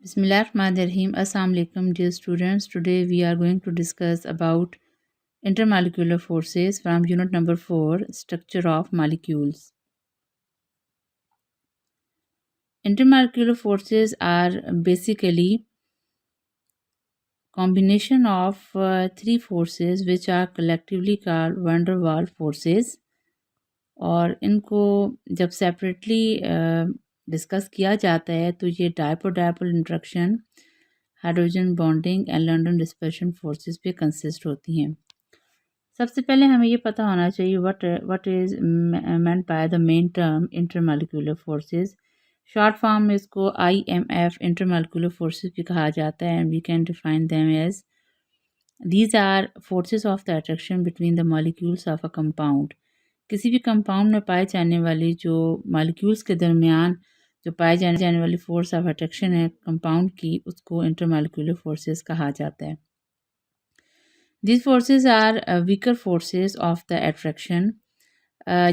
Bismillahirrahmanirrahim. Assalamu alaikum dear students. Today we are going to discuss about intermolecular forces from unit number 4, structure of molecules. Intermolecular forces are basically combination of three forces which are collectively called van der Waals forces और इनको जब separately discuss किया जाता है तो ये dipole interaction hydrogen bonding and London dispersion forces पे consist होती हैं। सबसे पहले हमें ये पता होना चाहिए what is meant by the main term intermolecular forces. Short form में इसको IMF इंटरमॉलिक्यूलर फोर्सेस भी कहा जाता है and we can define them as these are forces of the attraction between the molecules of a compound. किसी भी compound में पाए जाने वाली जो मॉलिक्यूल्स के दरमियान जो पाए जाने वाली फोर्स ऑफ अट्रैक्शन है कंपाउंड की, उसको इंटरमॉलिक्यूलर फोर्सेस कहा जाता है। These forces are weaker forces of the attraction।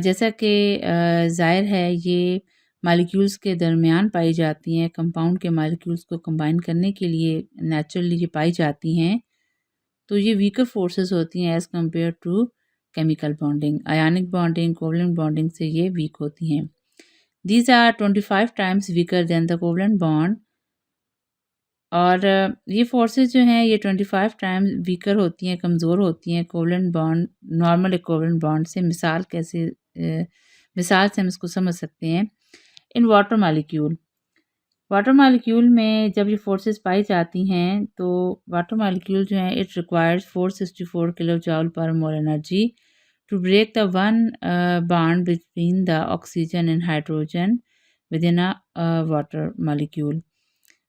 जैसा कि ज़ाहिर है ये मालिक्यूल्स के दरमियान पाई जाती हैं, कंपाउंड के मालिक्यूल्स को कंबाइन करने के लिए नेचुरली ये पाई जाती हैं, तो ये वीकर फोर्सेस होती हैं as compare to chemical bonding. Ionic bonding, covalent bonding से ये वीक होती हैं। These are 25 times weaker than the covalent bond. और ये फोर्सेस जो हैं ये 25 टाइम्स वीकर होती हैं, कमज़ोर होती हैं covalent bond, normal equivalent bond से। मिसाल से हम इसको समझ सकते हैं। इन वाटर मालिक्यूल में जब ये फोर्सेस पाई जाती हैं तो वाटर मालिक्यूल जो है it requires 464 kilojoule per mole energy to break the one bond between the oxygen and hydrogen within a water molecule,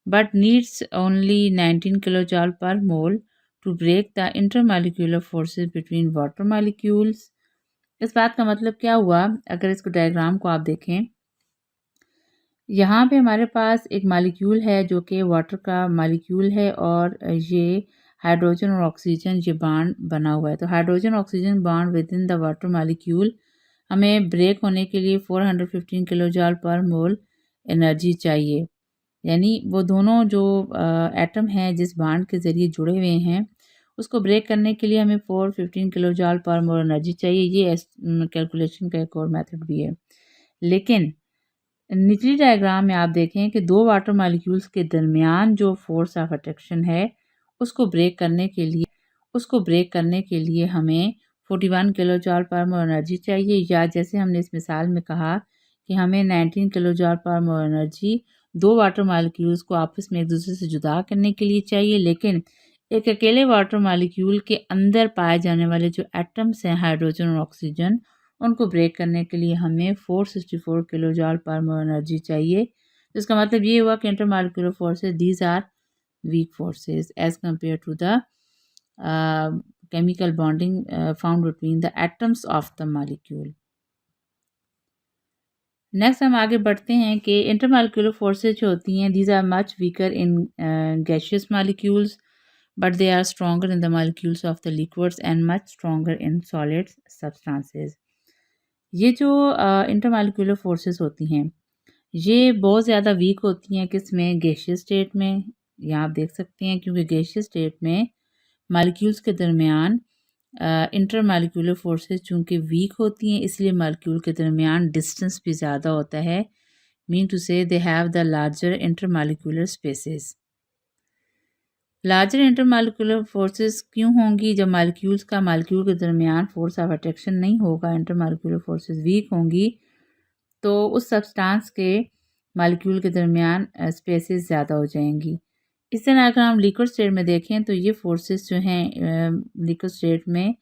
but needs only 19 kilojoule per mole to break the intermolecular forces between water molecules। इस बात का मतलब क्या हुआ, अगर इसको diagram को आप देखें, यहाँ पे हमारे पास एक मालिक्यूल है जो कि वाटर का मालिक्यूल है और ये हाइड्रोजन और ऑक्सीजन ये बॉन्ड बना हुआ है। तो hydrogen oxygen bond with in the water molecule हमें ब्रेक होने के लिए 415 किलोजूल पर मोल एनर्जी चाहिए। यानी वो दोनों जो एटम हैं जिस बॉन्ड के ज़रिए जुड़े हुए हैं उसको ब्रेक करने के लिए हमें 415 kilo joule per mole energy चाहिए। ये कैलकुलेशन का एक और मेथड भी है। लेकिन निचली डायग्राम में आप देखें कि दो वाटर मॉलिक्यूल्स के दरमियान जो फोर्स ऑफ अट्रैक्शन है उसको ब्रेक करने के लिए हमें 41 kilo joule per mole energy चाहिए, या जैसे हमने इस मिसाल में कहा कि हमें 19 kilo joule per mole energy दो वाटर मॉलिक्यूल्स को आपस में एक दूसरे से जुदा करने के लिए चाहिए। लेकिन एक अकेले वाटर मॉलिक्यूल के अंदर पाए जाने वाले जो एटम्स हैं हाइड्रोजन और ऑक्सीजन, उनको ब्रेक करने के लिए हमें 464 kilojoule per mole energy चाहिए। तो इसका मतलब ये हुआ कि intermolecular forces these are weak forces as compare to the chemical bonding found between the atoms of the molecule। Next हम आगे बढ़ते हैं कि इंटरमॉलिक्यूलर फोर्सेज जो होती हैं these are much weaker in gaseous molecules but they are stronger in the molecules of the liquids and much stronger in solid substances. ये जो इंटरमॉलिक्यूलर फोर्सेस होती हैं ये बहुत ज़्यादा वीक होती हैं किसमें, गैशियस स्टेट में। यहाँ आप देख सकते हैं क्योंकि गैशियस स्टेट में मॉलिक्यूल्स के दरमियान इंटरमॉलिक्यूलर फोर्सेस चूँकि वीक होती हैं इसलिए मॉलिक्यूल के दरमियान डिस्टेंस भी ज़्यादा होता है। मीन टू से दे have the larger intermolecular spaces. Larger intermolecular forces क्यों होंगी, जब मॉलिक्यूल्स का मॉलिक्यूल के दरमियान फोर्स ऑफ अट्रैक्शन नहीं होगा, इंटरमॉलिक्यूलर फोर्सेस वीक होंगी, तो उस सब्सटेंस के मॉलिक्यूल के दरमियान स्पेसेस ज़्यादा हो जाएंगी। इस तरह अगर हम लिक्विड स्टेट में देखें तो ये फोर्सेस जो हैं लिक्विड स्टेट में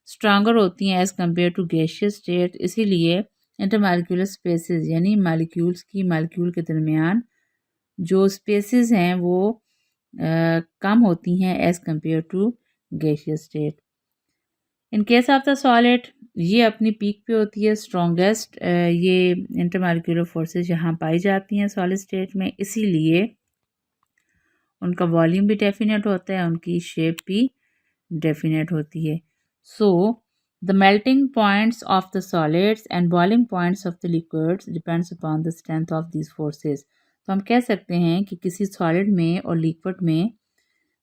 स्ट्रॉन्गर होती हैं as compare to gaseous state. इसीलिए इंटरमॉलिक्यूलर स्पेसेस यानी मॉलिक्यूल्स की मॉलिक्यूल के दरमियान जो स्पेसेस हैं वो कम होती हैं as compare to gaseous state. In case of the solid ये अपनी पीक पे होती है स्ट्रॉन्गेस्ट, ये इंटरमॉलिक्यूलर फोर्सेस यहाँ पाई जाती हैं सॉलिड स्टेट में, इसीलिए उनका वॉल्यूम भी डेफिनेट होता है, उनकी शेप भी डेफिनेट होती है। So the melting points of the solids and boiling points of the liquids depends upon the strength of these forces. तो हम कह सकते हैं कि किसी सॉलिड में और लिक्विड में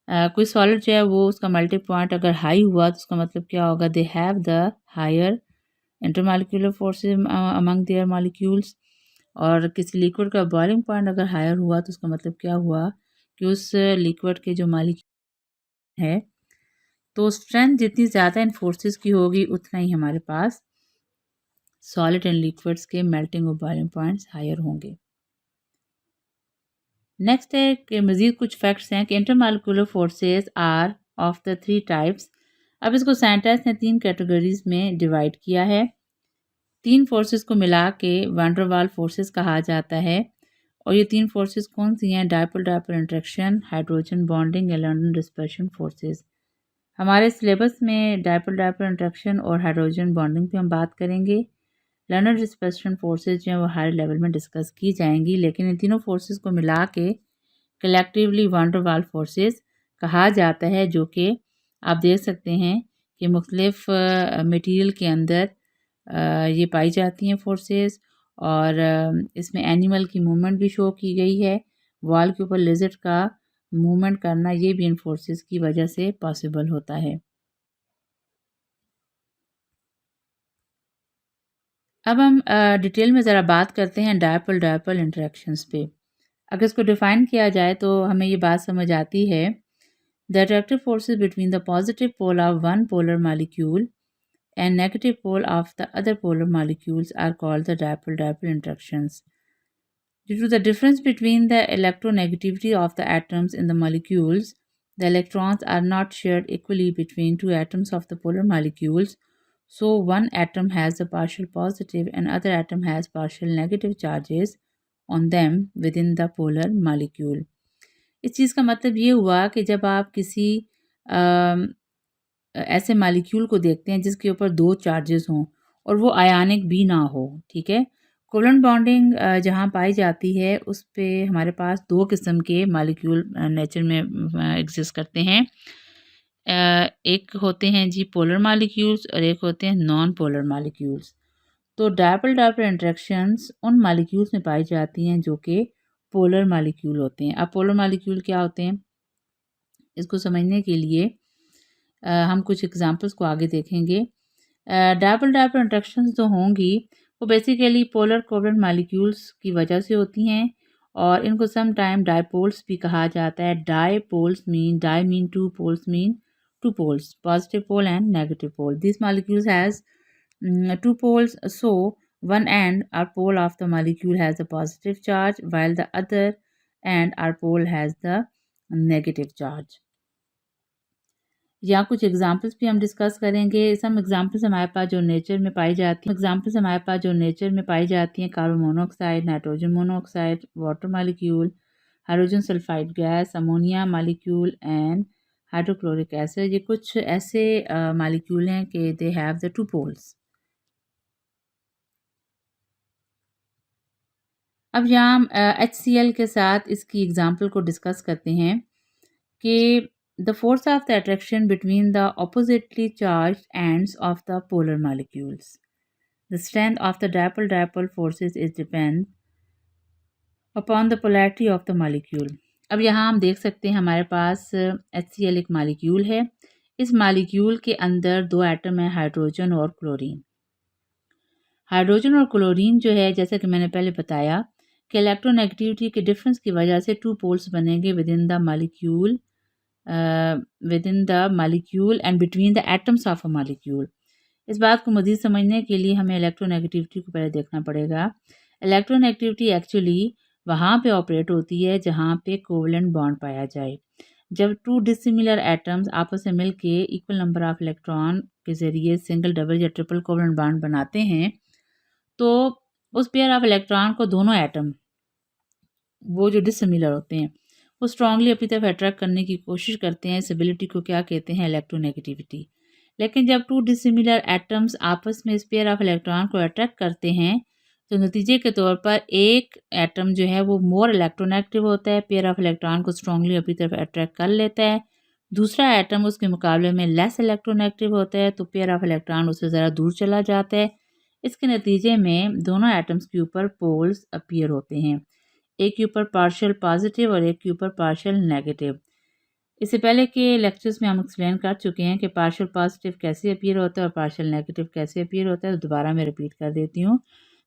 कोई सॉलिड जो है वो उसका मेल्टिंग पॉइंट अगर हाई हुआ तो उसका मतलब क्या होगा, they have the higher intermolecular forces among their molecules. और किसी लिक्विड का बॉइलिंग पॉइंट अगर हायर हुआ तो उसका मतलब क्या हुआ कि उस लिक्विड के जो मॉलिक्यूल है तो स्ट्रेंथ जितनी ज़्यादा इन फोर्सेस की होगी उतना ही हमारे पास सॉलिड एंड लिक्विड्स के मेल्टिंग और बॉइलिंग पॉइंट्स हायर होंगे। नेक्स्ट है कि मज़ीद कुछ फैक्ट्स हैं कि intermolecular forces are of the three types. अब इसको साइंटिस्ट ने 3 कैटेगरीज में डिवाइड किया है। 3 फोर्सेस को मिला के वैन डर वाल फोर्सेस कहा जाता है। और ये 3 फोर्सेस कौन सी हैं? Dipole dipole interaction, hydrogen bonding या लंडन डिस्पर्शन फोर्सेस। हमारे सिलेबस में डायपोल डायपोल इंट्रैक्शन और हाइड्रोजन बॉन्डिंग पे हम बात करेंगे। लंडन डिस्पर्शन फोर्सेस जो है वो हायर लेवल में डिस्कस की जाएंगी, लेकिन इन तीनों फोर्सेस को मिला के कलेक्टिवली वैन डर वाल फोर्सेस कहा जाता है, जो कि आप देख सकते हैं कि मुख्तलिफ मटीरियल के अंदर ये पाई जाती हैं फोर्सेस। और इसमें एनिमल की मूवमेंट भी शो की गई है। वॉल के ऊपर लिजर्ड का मूवमेंट करना ये भी इन फोर्सेस की वजह से पॉसिबल होता है। अब हम डिटेल में ज़रा बात करते हैं डायपोल डायपोल इंटरेक्शंस पे। अगर इसको डिफ़ाइन किया जाए तो हमें ये बात समझ आती है, the attractive forces between the positive pole of one polar molecule and negative pole of the other polar molecules are called the dipole-dipole interactions. Due to the difference between the electronegativity of the atoms in the molecules, the electrons are not shared equally between two atoms of the polar molecules. So one atom has the partial positive and other atom has partial negative charges on them within the polar molecule. इस चीज़ का मतलब ये हुआ कि जब आप किसी ऐसे मॉलिक्यूल को देखते हैं जिसके ऊपर 2 चार्जेस हों और वो आयनिक भी ना हो, ठीक है? कोवेलेंट बॉन्डिंग जहाँ पाई जाती है उस पे हमारे पास 2 किस्म के मॉलिक्यूल नेचर में एग्ज़िस्ट करते हैं। एक होते हैं जी पोलर मॉलिक्यूल्स और एक होते हैं नॉन पोलर मॉलिक्यूल्स। तो डायपोल डायपोल इंटरेक्शंस उन मॉलिक्यूल्स में पाई जाती हैं जो कि पोलर मॉलिक्यूल होते हैं। अब पोलर मॉलिक्यूल क्या होते हैं? इसको समझने के लिए हम कुछ एग्जांपल्स को आगे देखेंगे। डायपोल डायपोल इंटरेक्शंस जो होंगी वो बेसिकली पोलर कोवेलेंट मॉलिक्यूल्स की वजह से होती हैं और इनको सम टाइम डायपोल्स भी कहा जाता है। Di mean two poles mean two poles, positive pole and negative pole. This molecules has two poles, so one end or pole of the molecule has a positive charge while the other end or pole has the negative charge. या कुछ examples भी हम discuss करेंगे। Some examples हमारे पास जो nature में पाई जाती हैं carbon monoxide, nitrogen monoxide, water molecule, hydrogen sulphide gas, ammonia molecule and hydrochloric acid. ये कुछ ऐसे मॉलिक्यूल हैं कि they have the two poles. अब यहाँ हम HCl के साथ इसकी एग्जांपल को डिस्कस करते हैं कि the force of the attraction between the oppositely charged ends of the polar molecules. The strength of the dipole-dipole forces is depend upon the polarity of the molecule. अब यहाँ हम देख सकते हैं हमारे पास HCl एक मालिक्यूल है। इस मालिक्यूल के अंदर 2 एटम है, हाइड्रोजन और क्लोरीन। हाइड्रोजन और क्लोरीन जो है, जैसा कि मैंने पहले बताया कि इलेक्ट्रोनेगेटिविटी के डिफरेंस की वजह से 2 पोल्स बनेंगे with in the molecule and between the atoms of a molecule. इस बात को मज़ीद समझने के लिए हमें इलेक्ट्रोनेगेटिविटी को पहले देखना पड़ेगा। इलेक्ट्रोनेगेटिविटी एक्चुअली वहाँ पे ऑपरेट होती है जहाँ पे कोवेलेंट बॉन्ड पाया जाए। जब 2 डिसिमिलर एटम्स आपस में मिलके इक्वल नंबर ऑफ इलेक्ट्रॉन के ज़रिए सिंगल, डबल या ट्रिपल कोवेलेंट बॉन्ड बनाते हैं तो उस पेयर ऑफ इलेक्ट्रॉन को दोनों एटम वो जो डिसिमिलर होते हैं वो स्ट्रांगली अपनी तरफ अट्रैक्ट करने की कोशिश करते हैं। इस एबिलिटी को क्या कहते हैं? इलेक्ट्रोनेगेटिविटी। लेकिन जब 2 डिसिमिलर एटम्स आपस में इस पेयर ऑफ इलेक्ट्रॉन को अट्रैक्ट करते हैं तो नतीजे के तौर पर एक एटम जो है वो मोर इलेक्ट्रोनेगेटिव होता है, पेयर ऑफ इलेक्ट्रॉन को स्ट्रांगली अपनी तरफ अट्रैक्ट कर लेता है। दूसरा एटम उसके मुकाबले में लेस इलेक्ट्रोनेगेटिव होता है तो पेयर ऑफ इलेक्ट्रॉन उससे ज़रा दूर चला जाता है। इसके नतीजे में दोनों एटम्स के ऊपर पोल्स अपीयर होते हैं। एक के ऊपर पार्शियल पॉजिटिव और एक के ऊपर पार्शियल नेगेटिव। इससे पहले के लेक्चर्स में हम एक्सप्लेन कर चुके हैं कि पार्शियल पॉजिटिव कैसे अपीयर होता है और पार्शियल नेगेटिव कैसे अपीयर होता है। तो दोबारा मैं रिपीट कर देती हूँ।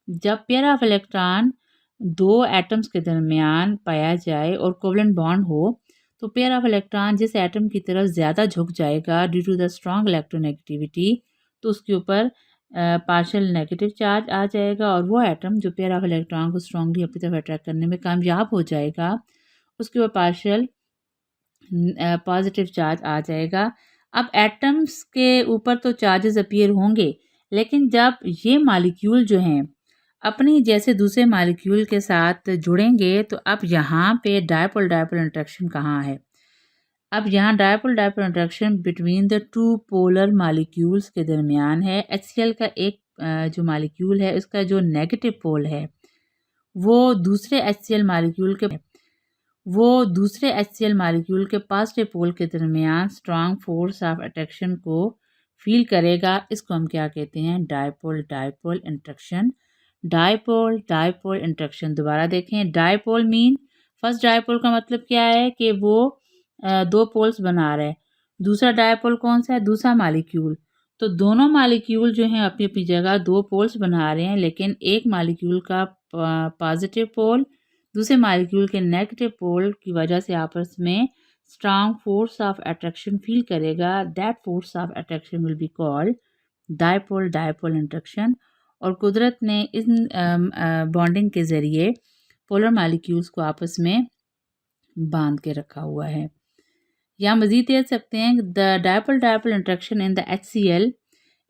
जब पेयर ऑफ इलेक्ट्रॉन दो एटम्स के दरमियान पाया जाए और कोवलेंट बॉन्ड हो, तो पेयर ऑफ इलेक्ट्रॉन जिस एटम की तरफ ज़्यादा झुक जाएगा due to the strong electronegativity, तो उसके ऊपर पार्शियल नेगेटिव चार्ज आ जाएगा, और वो एटम जो पेयर ऑफ इलेक्ट्रॉन को स्ट्रांगली अपनी तरफ अट्रैक्ट करने में कामयाब हो जाएगा, उसके ऊपर पार्शियल पॉजिटिव चार्ज आ जाएगा। अब एटम्स के ऊपर तो चार्जेस अपीयर होंगे, लेकिन जब ये मालिक्यूल जो हैं अपनी जैसे दूसरे मालिक्यूल के साथ जुड़ेंगे, तो अब यहाँ पे डायपोल डायपोल इंटरेक्शन कहाँ है? अब यहाँ dipole dipole interaction between the two polar molecules के दरमियान है। HCl का एक जो मालिक्यूल है उसका जो नेगेटिव पोल है वो दूसरे HCl मालिक्यूल के पॉजिटिव पोल के दरमियान स्ट्रॉन्ग फोर्स ऑफ अट्रैक्शन को फील करेगा। इसको हम क्या कहते हैं? Dipole dipole interaction. Dipole dipole interaction दोबारा देखें। डायपोल मीन फर्स्ट डायपोल का मतलब क्या है कि वो दो पोल्स बना रहे हैं। दूसरा डायपोल कौन सा है? दूसरा मालिक्यूल। तो दोनों मालिक्यूल जो हैं अपनी अपनी जगह दो पोल्स बना रहे हैं, लेकिन एक मालिक्यूल का पॉजिटिव पोल दूसरे मालिक्यूल के नेगेटिव पोल की वजह से आपस में strong force of attraction feel करेगा। That force of attraction will be called dipole dipole interaction. और कुदरत ने इन बॉन्डिंग के ज़रिए पोलर मालिक्यूल्स को आपस में बांध के रखा हुआ है। या मज़ीद देख सकते हैं the dipole dipole interaction in the HCl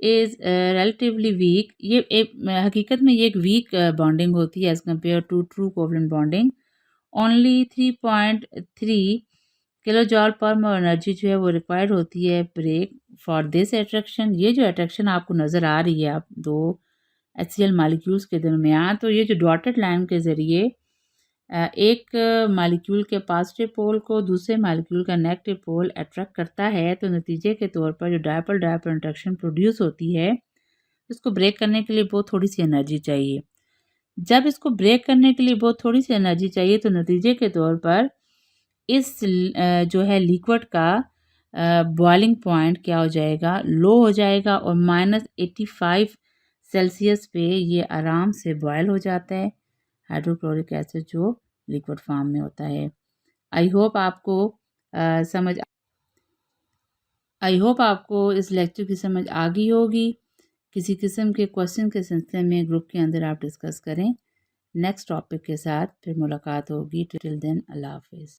is relatively weak. ये एक हकीकत में ये एक वीक बॉन्डिंग होती है as compare to true covalent bonding. Only 3.3 kilo joule per mole energy जो है वो रिक्वायर्ड होती है ब्रेक फॉर दिस अट्रैक्शन। ये जो अट्रैक्शन आपको नज़र आ रही है आप दो HCl मालिक्यूल्स के दरमियान, तो ये जो डॉटेड लाइन के ज़रिए एक मालिक्यूल के पॉजिटिव पोल को दूसरे मालिक्यूल का नेगेटिव पोल अट्रैक्ट करता है, तो नतीजे के तौर पर जो डायपोल डायपोल इंटरेक्शन प्रोड्यूस होती है, इसको ब्रेक करने के लिए बहुत थोड़ी सी एनर्जी चाहिए। जब इसको ब्रेक करने के लिए बहुत थोड़ी सी एनर्जी चाहिए, तो नतीजे के तौर पर इस जो है लिक्विड का बॉइलिंग पॉइंट क्या हो जाएगा? लो हो जाएगा, और -85 सेल्सियस पे ये आराम से बॉयल हो जाता है हाइड्रोक्लोरिक एसिड जो लिक्विड फॉर्म में होता है। आई होप आपको समझ आई होप आपको इस लेक्चर की समझ आ गई होगी। किसी किस्म के क्वेश्चन के सिलसिले में ग्रुप के अंदर आप डिस्कस करें। नेक्स्ट टॉपिक के साथ फिर मुलाकात होगी। टिल देन अल्लाह हाफिज़।